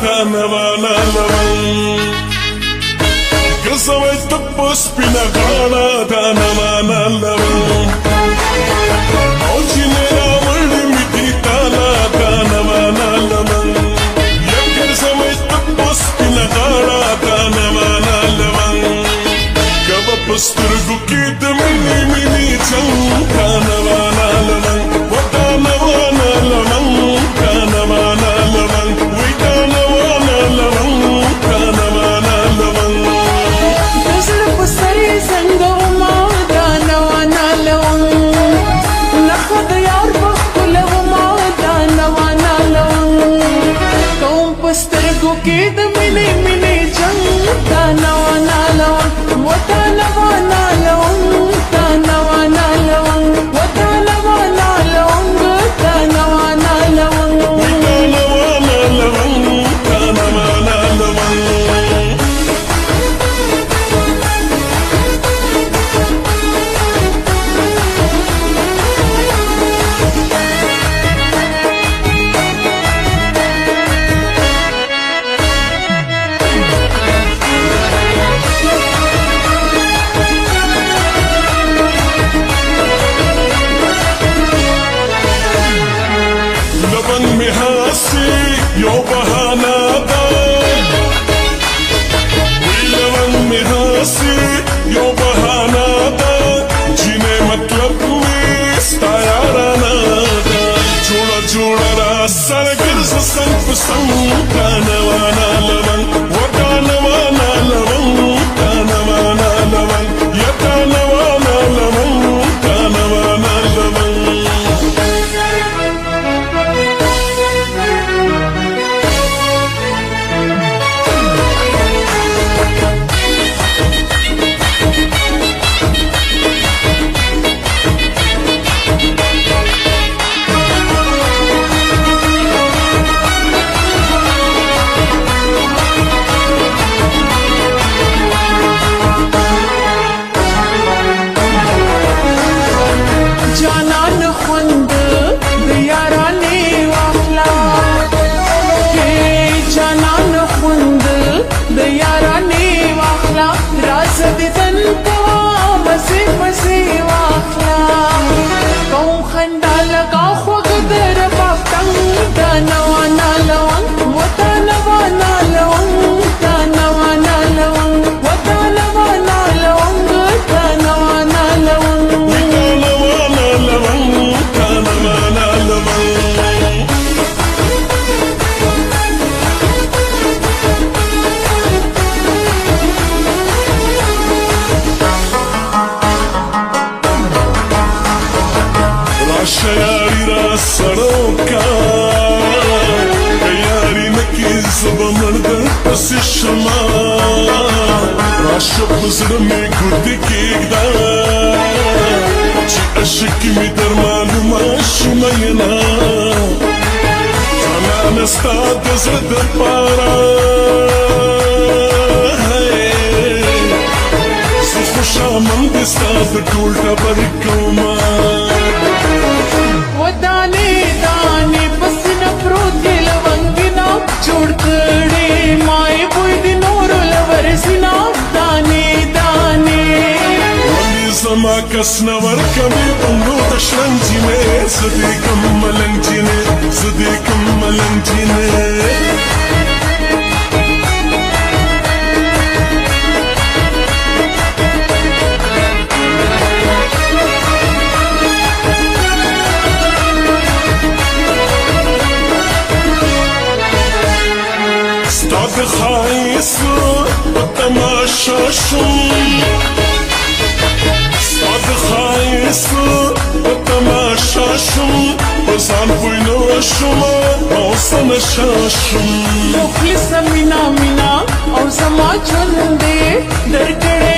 دانوانا لون گزوی تپو سپینا غانا دانوانا لون او چینه راوڑی میٹی تالا دانوانا لون گزوی تپو سپینا غانا دانوانا لون گوا پسترگو کی دمینی مینی چون دانوانا لون و دانوانا لون دانوانا لون وی دانوانا لون دانوانا لون دزر پسری زنگو ما دانوانا لون نخد یار بخلو ما دانوانا لون قوم پسترگو کی دمینی مینی چون دانوانا لون و دانوانا لون دانوانا لون و دانوانا لون دانوانا لون وی دانوانا لون دانوانا لون لبن می هستی یو بهانه ده وی لبن می هستی یو بهانه ده جینے مطلب می ستا یارانه ده جوڑا جوڑا را سر گرز سنگ پسنگ دانوانا لون و دانوانا لون دانوانا لون یا دانوانا لون دانوانا لون جانان خوند دیارانی واخلا جانان خوند دیارانی واخلا راز دیدن کوا مزی مزی واخلا قوم خندا لگا خوگ در بافتنگ دانوانا لون و دانوانا لون دانوانا لون و دانوانا لون دانوانا لون دانوانا لون دانوانا لون راشه یاری را سروکا یاری نکی زبا مرد پس شما راشه بزر می گردی کیگدا چی عشقی می در معلوم شماینا زمان استاد زد پارا زو خوشامن دستاد ټول ټبر کوما و دانی دانی پسنا پروت دی لونگینا جوڑ کڑی مائی بوئی دی نور لورزینا دانی دانی ولی زما کس نور کمی بندو دشلنجینے صدیقم ملنجینے صدیقم ملنجینے ستاد خایس و تماشا شم ستاد خایس و تماشا شم بزن بوینو شم آسان شاشم مخلص مینا مینا او زما چندے در کڑے